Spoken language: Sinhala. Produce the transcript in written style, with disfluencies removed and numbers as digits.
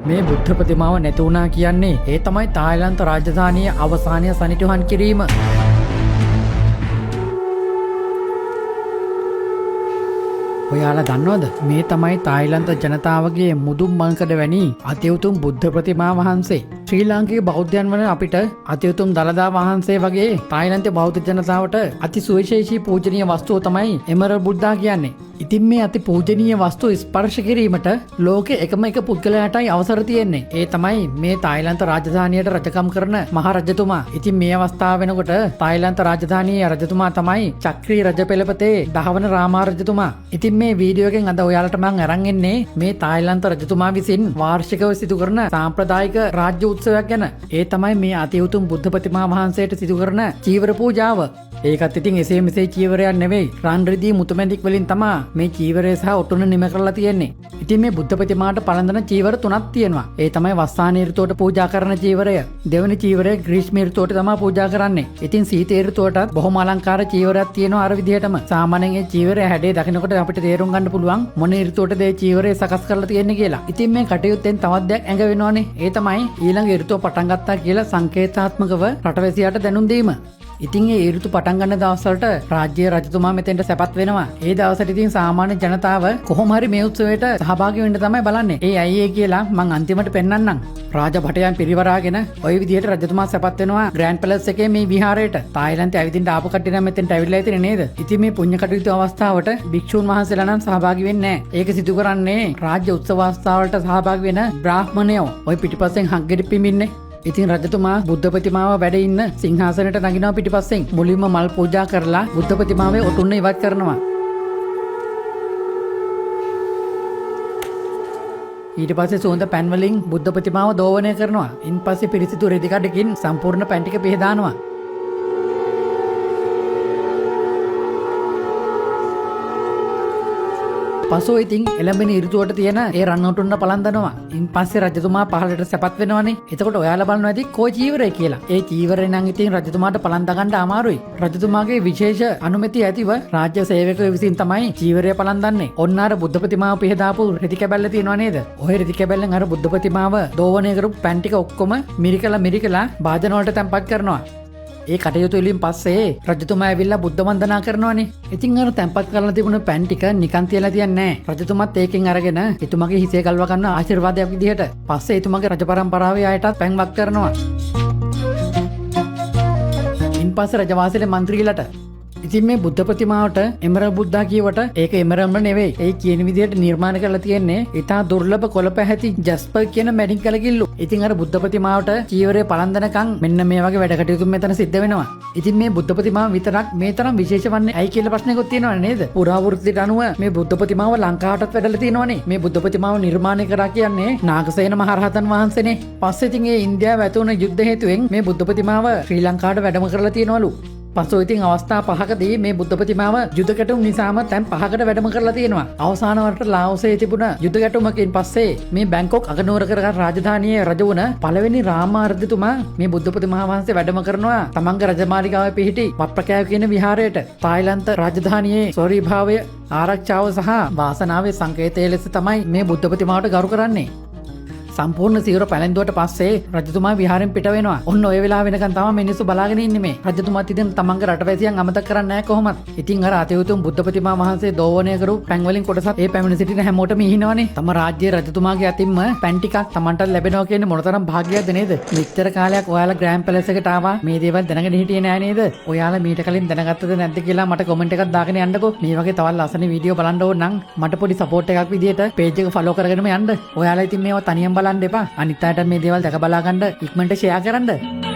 මේ බුද්ධ ප්‍රතිමාව නැති වුණා කියන්නේ ඒ තමයි තායිලන්ත රාජධානියේ අවසානීය සනිටුහන් කිරීම. ඔයාලා දන්නවද මේ තමයි තායිලන්ත ජනතාවගේ මුදුන් මංකඩ වැනි අතිඋතුම් බුද්ධ ප්‍රතිමා වහන්සේ. ශ්‍රී ලාංකික බෞද්ධයන් වන අපිට අතිඋතුම් දළදා වහන්සේ වගේ තායිලන්තයේ බෞද්ධ ජනතාවට අති සුවිශේෂී පූජනීය වස්තුව තමයි එමරල්ඩ් බුද්දා කියන්නේ. ඉතින් මේ අති පූජනීය වස්තුව ස්පර්ශ කිරීමට ලෝකේ එකම එක පුද්ගලයාටයි අවසර තියෙන්නේ. ඒ තමයි මේ තායිලන්ත රාජධානියට රජකම් කරන මහ රජතුමා. ඉතින් මේ අවස්ථාව වෙනකොට තායිලන්ත රාජධානියේ රජතුමා තමයි චක්‍රී රජපෙළපතේ දහවන රාමා රජතුමා. ඉතින් මේ වීඩියෝ එකෙන් අද ඔයාලට මම අරන් එන්නේ මේ තායිලන්ත රජතුමා විසින් වාර්ෂිකව සිදු කරන සාම්ප්‍රදායික රාජ්‍ය උත්සවයක් ගැන. ඒ තමයි මේ අති උතුම් බුද්ධ ප්‍රතිමා වහන්සේට සිදු කරන චීවර පූජාව. ඒකත් ඉතින් එසේ මෙසේ චීවරයක් නෙවෙයි. රන් රිදී මුතුමැණික් වලින් තමයි මේ චීවරය සහ ඔටුන නිම කරලා තියෙන්නේ. ඉතින් මේ බුද්ධ ප්‍රතිමාට පළඳන චීවර තුනක් තියෙනවා. ඒ තමයි වස්සාන ඍතුවට පූජා කරන චීවරය. දෙවෙනි චීවරය ග්‍රීෂ්ම ඍතුවට තමයි පූජා කරන්නේ. ඉතින් සීත ඍතුවටත් බොහොම අලංකාර චීවරයක් තියෙනවා අර විදිහටම. සාමාන්‍යයෙන් මේ චීවරය හැඩේ දකිනකොට අපිට තේරුම් ගන්න පුළුවන් මොන ඍතුවටද මේ චීවරය සකස් කරලා තියෙන්නේ කියලා. ඉතින් මේ කටයුත්තෙන් තවත් දෙයක් ඇඟ වෙනවනේ. ඒ තමයි ඊළඟ ඍතුව පටන් ගත්තා කියලා සංකේතාත්මකව රටවැසියාට දැනුම් දීම. ඉතින් ඒ ඍතු පටන් ගන්න දවස්වලට රාජ්‍ය රජතුමා මෙතෙන්ට සැපත් වෙනවා. ඒ දවසට ඉතින් සාමාන්‍ය ජනතාව කොහොම හරි මේ උත්සවයට සහභාගී වෙන්න තමයි බලන්නේ. ඒ අයියේ කියලා මං අන්තිමට පෙන්නන්නම්. රාජභටයන් පිරිවරාගෙන ওই විදිහට රජතුමා සැපත් වෙනවා ග්‍රෑන්ඩ් පැලස් එකේ මේ විහාරයට. තායිලන්තේ ඇවිදින්න ආපු කට්ටිය නම් මෙතෙන්ට ඇවිල්ලා ඉතින් නේද? ඉතින් මේ පුණ්‍ය කටයුතු අවස්ථාවට භික්ෂූන් වහන්සේලා නම් සහභාගී වෙන්නේ නැහැ. ඒක සිදු කරන්නේ රාජ්‍ය උත්සව අවස්ථාවලට සහභාගී වෙන බ්‍රාහ්මණයෝ. ওই පිටිපස්සෙන් හග්ගෙඩි පිමින්නේ. ඉතින් රජතුමා බුද්ධ ප්‍රතිමාව වැඩ ඉන්න සිංහාසනයට නගිනවා පිටිපස්සෙන්. මුලින්ම මල් පූජා කරලා බුද්ධ ප්‍රතිමාවේ ඔටුන්න ඉවත් කරනවා. ඊට පස්සේ සුවඳ පැන් වලින් බුද්ධ ප්‍රතිමාව දෝවනය කරනවා. ඉන්පස්සේ පිරිසිදු රෙදි කඩකින් සම්පූර්ණ පැන් ටික පිහදානවා. පසෝ ඉතින් එළඹෙන ඍතුවට තියෙන ඒ රන් ඔටුන්න පලඳනවා. ඉන්පස්සේ රජතුමා පහළට සැපත් වෙනවනේ. එතකොට ඔයාලා බලනවා ඇති කෝ චීවරය කියලා. ඒ චීවරේ නම් ඉතින් රජතුමාට පලඳ ගන්න අමාරුයි. රජතුමාගේ විශේෂ අනුමැතිය ඇතිව රාජ්‍ය සේවකයෝ විසින් තමයි චීවරය පලඳන්නේ. ඔන්න අර බුද්ධ ප්‍රතිමාව පිහදාපු රෙදි කැබැල්ල තියෙනවා නේද? ඔය රෙදි කැබැල්ලෙන් අර බුද්ධ ප්‍රතිමාව දෝවනය කරපු පැන් ටික ඔක්කොම මිරිකලා භාජන වලට තැම්පත් කරනවා. ඒ කටයුතු වලින් පස්සේ රජතුමා ඇවිල්ලා බුද්ධ වන්දනා කරනවානේ. ඉතින් අර තැම්පත් කරලා තිබුණ පැන් ටික නිකන් තියලා තියන්නේ නැහැ. රජතුමාත් ඒකෙන් අරගෙන එතුමාගේ හිසේ ගල්ව ගන්න ආශිර්වාදයක් විදිහට. පස්සේ එතුමාගේ රජ පරම්පරාවේ අයටත් පැන් වක් කරනවා. ඉන්පස්සේ රජවාසලේ മന്ത്രിලට ඉතින් මේ බුද්ධ ප්‍රතිමාවට එමරල්ඩ් බුද්දා කියවට ඒක එමරල්ඩ් නෙවෙයි. ඒ කියන විදිහට නිර්මාණය කරලා තියෙන්නේ ඉතා දුර්ලභ කොළපැහැති ජස්පර් කියන මැණික් කලකිල්ලු. ඉතින් අර බුද්ධ ප්‍රතිමාවට චීවරය පලඳනකම් මෙන්න මේ වගේ වැඩ කටයුතු මෙතන සිද්ධ වෙනවා. ඉතින් මේ බුද්ධ ප්‍රතිමාව විතරක් මේ තරම් විශේෂ වන්නේ ඇයි කියලා ප්‍රශ්නයක්ත් තියෙනවනේ නේද? පුරාවෘත්තයට අනුව මේ බුද්ධ ප්‍රතිමාව ලංකාවටත් වැඩලා තියෙනවනේ. මේ බුද්ධ ප්‍රතිමාව නිර්මාණය කරා කියන්නේ නාගසේන මහරහතන් වහන්සේනේ. පස්සේ ඉතින් ඒ ඉන්දියාව ඇතුළු යුද්ධ හේතුවෙන් මේ බුද්ධ ප්‍රතිමාව ශ්‍රී ලංකාවට වැඩම කරලා තියෙනවලු. පසෝ ඉතින් අවස්ථා පහකදී මේ බුද්ධ ප්‍රතිමාව යුද ගැටුම් නිසාම තැන් පහකට වැඩම කරලා තියෙනවා. අවසාන වරට ලාओසයේ තිබුණ යුද ගැටුමකින් පස්සේ මේ බැංකොක් අගනුවර කරගත් රාජධානියේ රජ වුණ පළවෙනි රාමා රජතුමා මේ බුද්ධ ප්‍රතිමා වහන්සේ වැඩම කරනවා තමන්ගේ රජමාලිගාවේ පිහිටි වප්පකෑව කියන විහාරයට. තායිලන්ත රාජධානියේ ස්වරීභාවය ආරක්ෂාව සහ වාසනාවේ සංකේතය ලෙස තමයි මේ බුද්ධ ප්‍රතිමාවට ගරු කරන්නේ. සම්පූර්ණ සිවුර පැලැන්දුවට පස්සේ රජතුමා විහාරයෙන් පිට වෙනවා. ඔන්න ඔය වෙලාව වෙනකන් තමයි මිනිස්සු බලාගෙන ඉන්නේ මේ. රජතුමාත් ඉතින් තමන්ගේ රටවැසියන් අමතක කරන්නේ නැහැ කොහොමත්. ඉතින් අර අතිඋතුම් බුද්ධ ප්‍රතිමා වහන්සේ දෝවනය කරු පැන් වලින් කොටසක් ඒ පැමිණ සිටින හැමෝටම ඉහිනවනේ. තම රාජ්‍ය රජතුමාගේ අතින්ම පැන් ටිකක් තමන්ට ලැබෙනවා කියන්නේ මොනතරම් භාග්‍යයක්ද නේද? මෙච්චර කාලයක් ඔයාලා ග්‍රෑන්ඩ් පැලස් එකට ආවා මේ දේවල් දැනගෙන හිටියේ නෑ නේද? ඔයාලා මීට කලින් දැනගත්තද නැද්ද කියලා මට කමෙන්ට් එකක් දාගෙන යන්නකෝ. මේ වගේ තවත් ලස්සන වීඩියෝ බලන්න ඕන නම් මට පොඩි සපෝට් එකක් විදියට පේජ් එක ෆලෝ කරගෙනම යන්න. ඔයාලා ඉතින් මේවා තනියෙන් බලන්න එපා. අනිත් අයට මේ දේවල් දැක බලා ගන්න ඉක්මනට ෂෙයා කරන්න.